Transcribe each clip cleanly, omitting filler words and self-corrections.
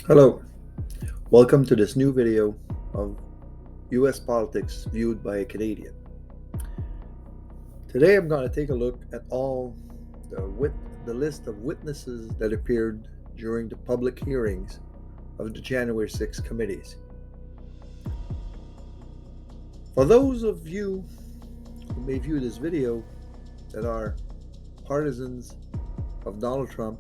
Hello, welcome to this new video of US politics viewed by a Canadian. Today I'm going to take a look at all the list of witnesses that appeared during the public hearings of the January 6th committees. For those of you who may view this video that are partisans of Donald Trump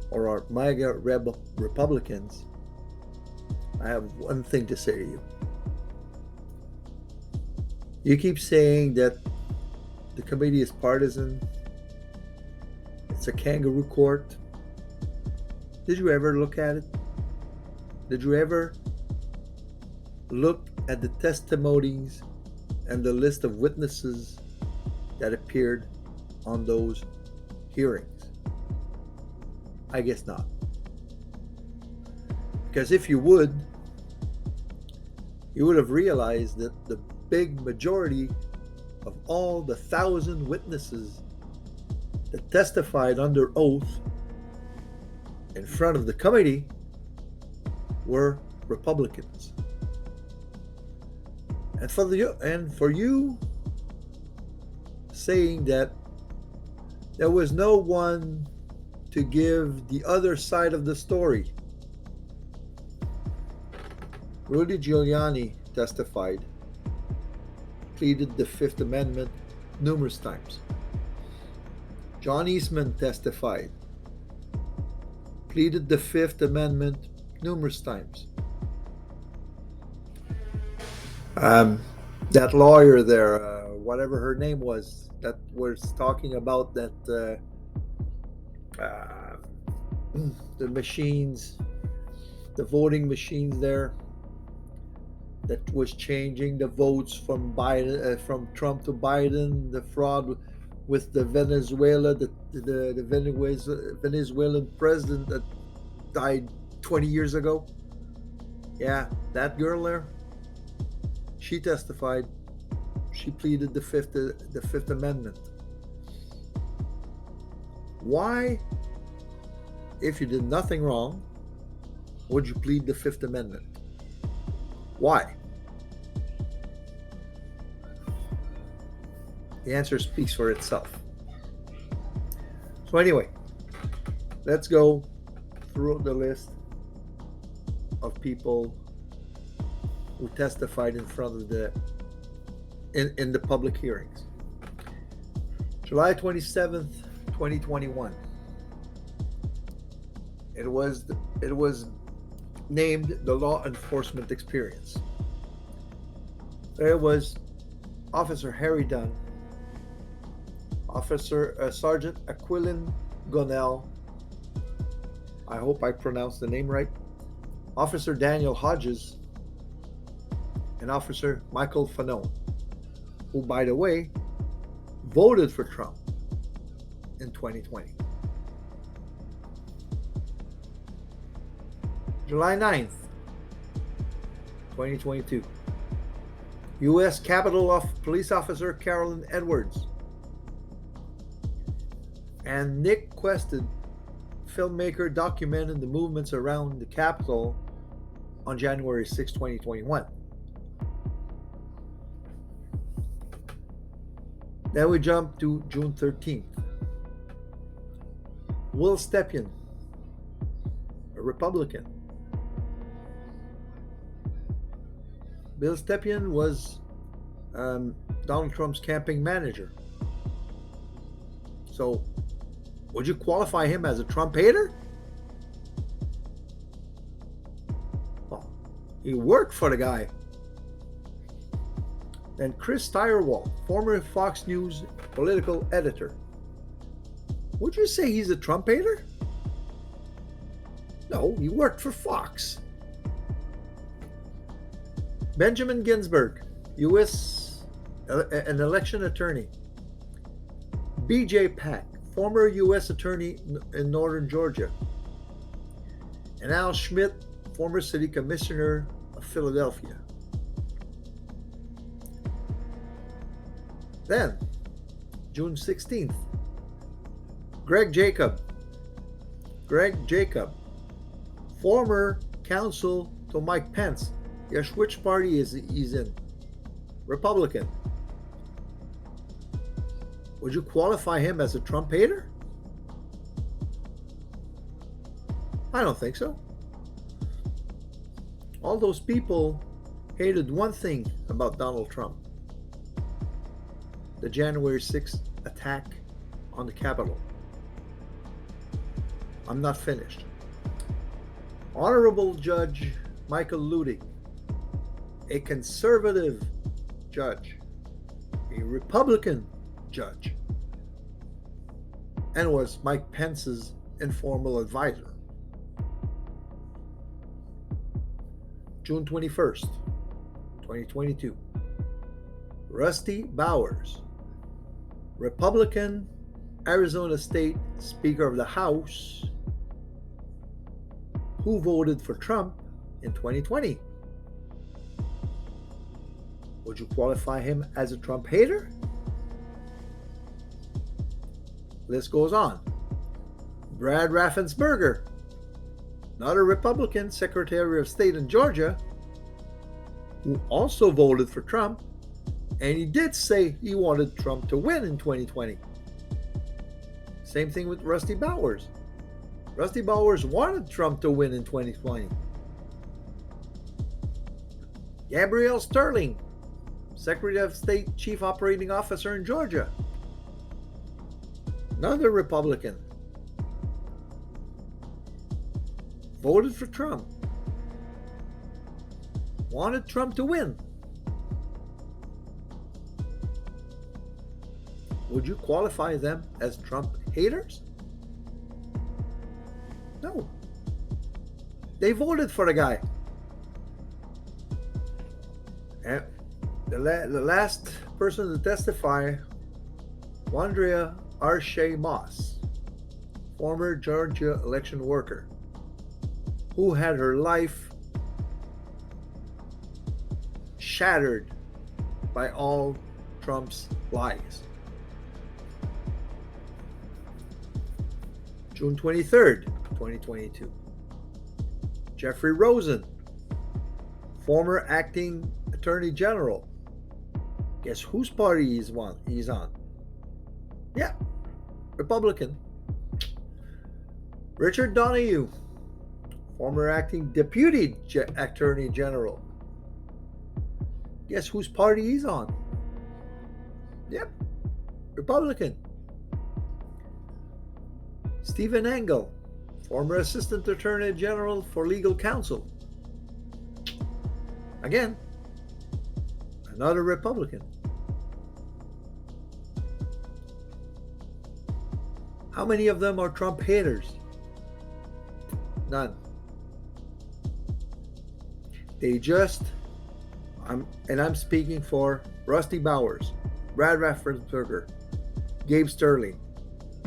or are MAGA Republicans, I have one thing to say to you. You keep saying that the committee is partisan, it's a kangaroo court. Did you ever look at it? Did you ever look at the testimonies and the list of witnesses that appeared on those hearings? I guess not. Because if you would have realized that the big majority of all the 1,000 witnesses that testified under oath in front of the committee were Republicans. And for you saying that there was no one to give the other side of the story. Rudy Giuliani testified, pleaded the Fifth Amendment numerous times. John Eastman testified, pleaded the Fifth Amendment numerous times. That lawyer there, whatever her name was, that was talking about that the machines, the voting machines there, that was changing the votes from Biden, from Trump to Biden, the fraud with the Venezuelan president that died 20 years ago. Yeah, that girl there, she testified. She pleaded the Fifth Amendment. Why, if you did nothing wrong, would you plead the Fifth Amendment? Why? The answer speaks for itself. So anyway, let's go through the list of people who testified in front of in the public hearings. July 27th, 2021. It was named the law enforcement experience. There was Officer Harry Dunn, Sergeant Aquilin Gonell, I hope I pronounced the name right, Officer Daniel Hodges, and Officer Michael Fanone, who, by the way, voted for Trump in 2020. July 9th, 2022. U.S. Capitol Police Officer Carolyn Edwards and Nick Quested, filmmaker, documented the movements around the Capitol on January 6, 2021. Then we jump to June 13th. Will Stepien, a Republican. Bill Stepien was Donald Trump's campaign manager. So, would you qualify him as a Trump hater? Well, he worked for the guy. Then Chris Stirewalt, former Fox News political editor. Would you say he's a Trump hater? No, he worked for Fox. Benjamin Ginsburg, U.S. an election attorney. B.J. Pak, former U.S. attorney in northern Georgia. And Al Schmidt, former city commissioner of Philadelphia. Then, June 16th, Greg Jacob, Former counsel to Mike Pence. Guess which party he's in? Republican. Would you qualify him as a Trump hater? I don't think so. All those people hated one thing about Donald Trump: the January 6th attack on the Capitol. I'm not finished. Honorable Judge Michael Luttig, a conservative judge, a Republican judge, and was Mike Pence's informal advisor. June 21st, 2022. Rusty Bowers, Republican, Arizona State Speaker of the House, who voted for Trump in 2020. Would you qualify him as a Trump hater? List goes on. Brad Raffensperger, another Republican Secretary of State in Georgia, who also voted for Trump, and he did say he wanted Trump to win in 2020. Same thing with Rusty Bowers. Rusty Bowers wanted Trump to win in 2020. Gabrielle Sterling, Secretary of State Chief Operating Officer in Georgia, another Republican, voted for Trump, wanted Trump to win. Would you qualify them as Trump haters? No. They voted for the guy. And the last person to testify, Wandrea Arshay Moss, former Georgia election worker, who had her life shattered by all Trump's lies. June 23rd, 2022. Jeffrey Rosen, former acting Attorney General. Guess whose party he's on? Yeah, Republican. Richard Donahue, former acting Deputy Attorney General. Guess whose party he's on? Yep, Republican. Stephen Engel, former Assistant Attorney General for Legal Counsel. Again, another Republican. How many of them are Trump haters? None. They just, I'm speaking for Rusty Bowers, Brad Raffensperger, Gabe Sterling,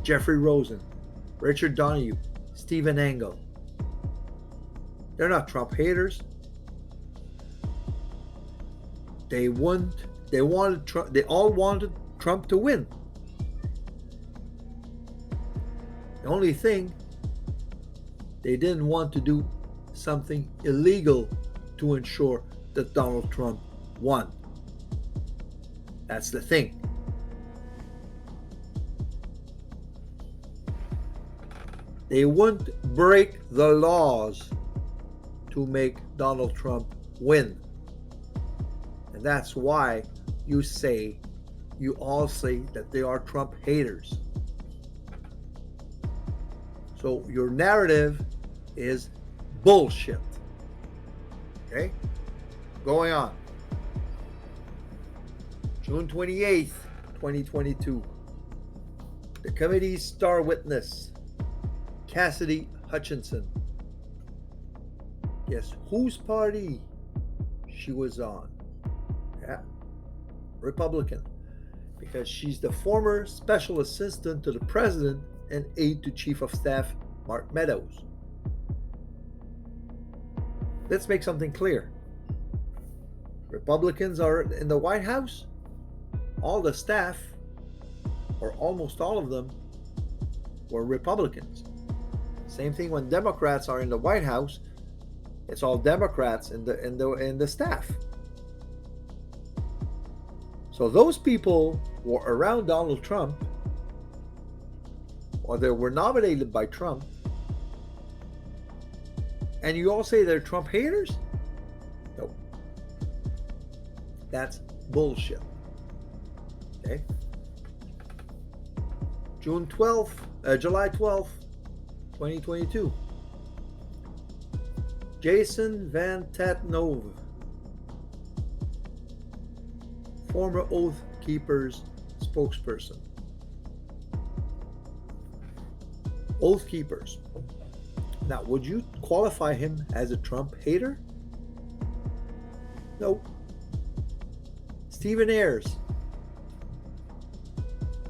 Jeffrey Rosen, Richard Donahue, Stephen Engel. They're not Trump haters. They all wanted Trump to win. The only thing, they didn't want to do something illegal to ensure that Donald Trump won. That's the thing. They wouldn't break the laws to make Donald Trump win. And that's why you all say that they are Trump haters. So your narrative is bullshit. Okay? Going on. June 28th, 2022. The committee's star witness, Cassidy Hutchinson. Guess whose party she was on? Yeah, Republican. Because she's the former special assistant to the president and aide to Chief of Staff Mark Meadows. Let's make something clear. Republicans are in the White House. All the staff, or almost all of them, were Republicans. Same thing when Democrats are in the White House. It's all Democrats in the staff. So those people were around Donald Trump, or they were nominated by Trump, and you all say they're Trump haters? No. That's bullshit. Okay? July 12th, 2022. Jason Van Tattnove, former Oath Keepers spokesperson. Oath Keepers. Now, would you qualify him as a Trump hater? No. Stephen Ayers.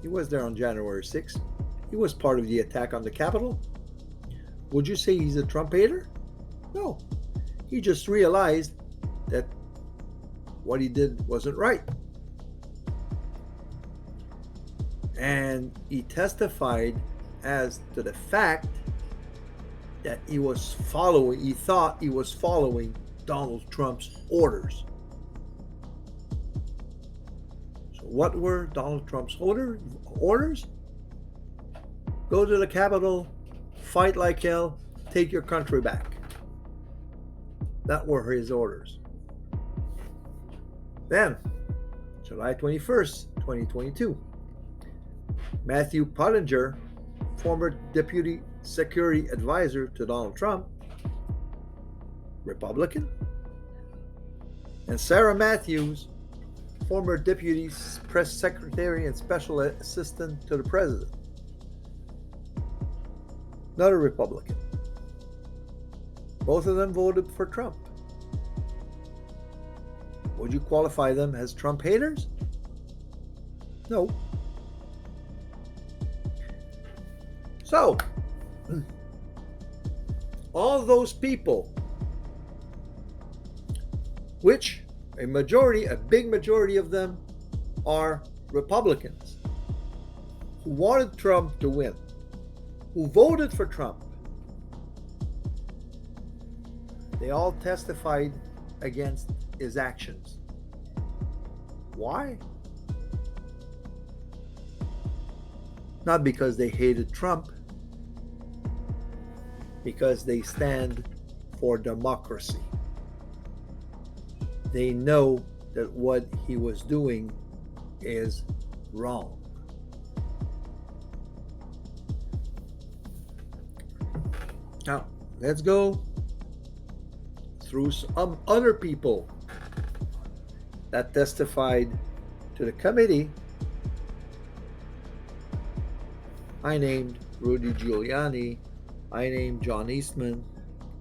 He was there on January 6th. He was part of the attack on the Capitol. Would you say he's a Trump hater? No. He just realized that what he did wasn't right. And he testified as to the fact that he thought he was following Donald Trump's orders. So what were Donald Trump's orders? Go to the Capitol, fight like hell, take your country back. That were his orders. Then, July 21st, 2022, Matthew Pottinger, former Deputy Security Advisor to Donald Trump, Republican, and Sarah Matthews, former Deputy Press Secretary and Special Assistant to the President, another Republican. Both of them voted for Trump. Would you qualify them as Trump haters? No. So, all those people, which a big majority of them are Republicans, who wanted Trump to win, who voted for Trump, they all testified against his actions. Why? Not because they hated Trump, because they stand for democracy. They know that what he was doing is wrong. Now, let's go through some other people that testified to the committee. I named Rudy Giuliani. I named John Eastman,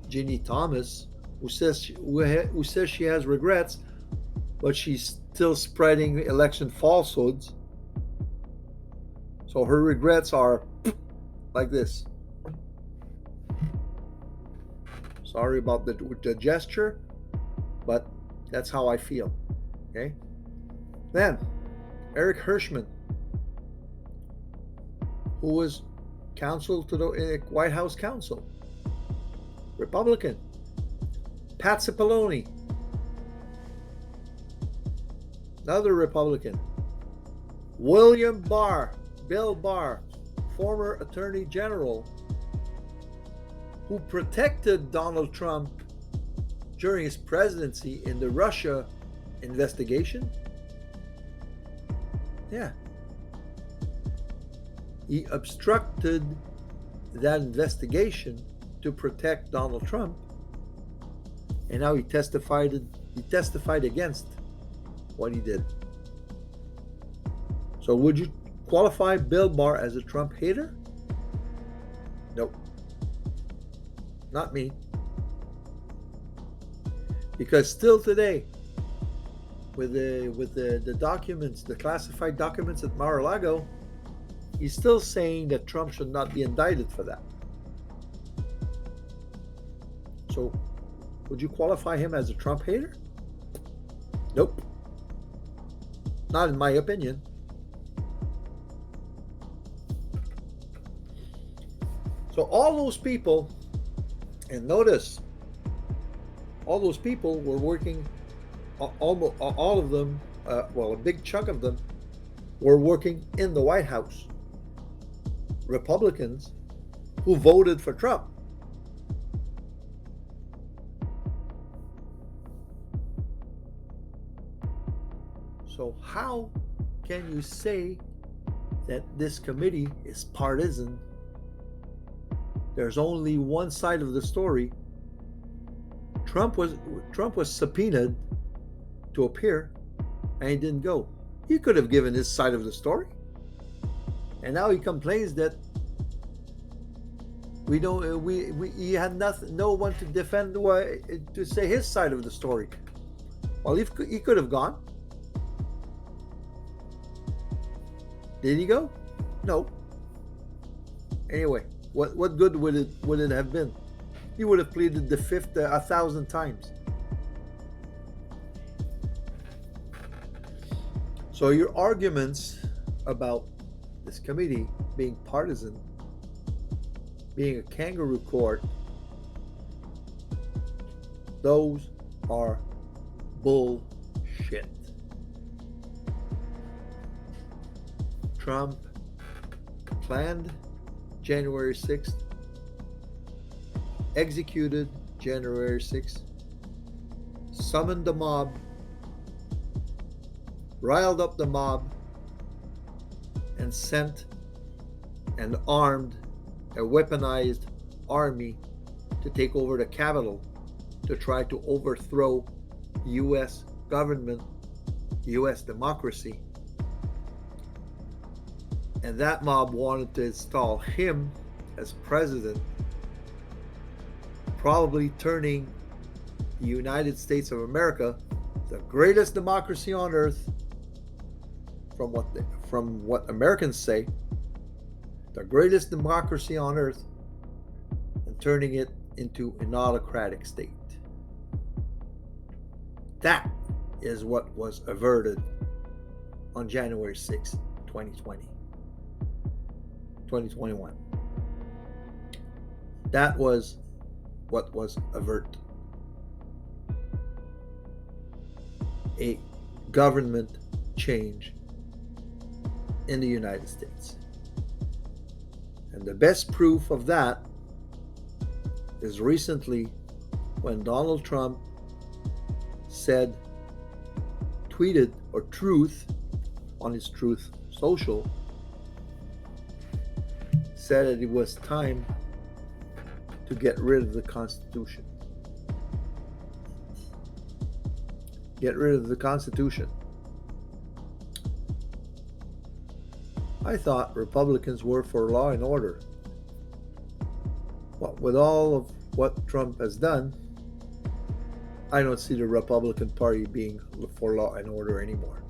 Ginny Thomas, who says she has regrets, but she's still spreading election falsehoods. So her regrets are like this. Sorry about the gesture, but that's how I feel. Okay. Then Eric Hirschman, who was counsel to the White House counsel, Republican. Pat Cipollone, another Republican. William Barr, Bill Barr, former Attorney General, who protected Donald Trump during his presidency in the Russia investigation. Yeah. He obstructed that investigation to protect Donald Trump, and now he testified against what he did. So would you qualify Bill Barr as a Trump hater? Nope. Not me. Because still today, with the documents, the classified documents at Mar-a-Lago, he's still saying that Trump should not be indicted for that. So, would you qualify him as a Trump hater? Nope. Not in my opinion. So all those people, and notice, All those people were working, almost all of them, well, a big chunk of them were working in the White House. Republicans who voted for Trump. So how can you say that this committee is partisan? There's only one side of the story. Trump was subpoenaed to appear, and he didn't go. He could have given his side of the story, and now he complains that he had no one to defend, to say his side of the story. Well, he could have gone. Did he go? No. Anyway, what good would it have been? He would have pleaded the fifth 1,000 times. So your arguments about this committee being partisan, being a kangaroo court, those are bullshit. Trump planned January 6th, executed January 6th, summoned the mob, riled up the mob, and sent an armed, a weaponized army to take over the Capitol to try to overthrow U.S. government, U.S. democracy. And that mob wanted to install him as president, probably turning the United States of America, the greatest democracy on earth, from what Americans say, the greatest democracy on earth, and turning it into an autocratic state. That is what was averted on January 6, 2021. That was what was averted. A government change in the United States. And the best proof of that is recently when Donald Trump tweeted Truth on his Truth Social, said that it was time to get rid of the Constitution. Get rid of the Constitution. I thought Republicans were for law and order. Well, with all of what Trump has done, I don't see the Republican Party being for law and order anymore.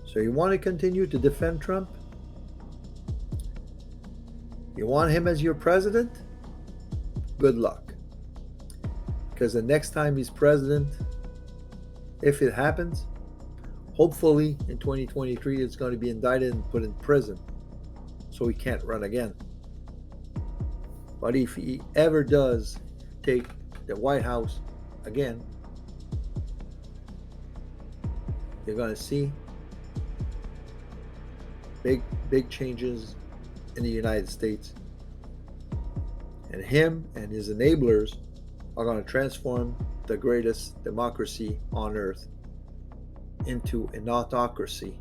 So you want to continue to defend Trump? You want him as your president? Good luck. Because the next time he's president, if it happens, hopefully in 2023 it's going to be indicted and put in prison, so he can't run again. But if he ever does take the White House again, you're going to see big changes in the United States. And him and his enablers are going to transform the greatest democracy on earth into an autocracy.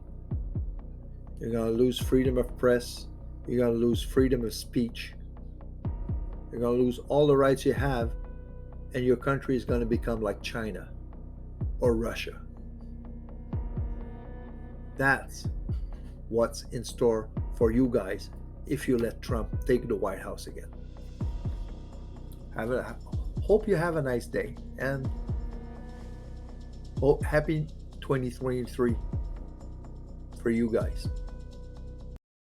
You're going to lose freedom of press. You're going to lose freedom of speech. You're going to lose all the rights you have, and your country is going to become like China or Russia. That's what's in store for you guys if you let Trump take the White House again. Hope you have a nice day, and happy 2023 for you guys.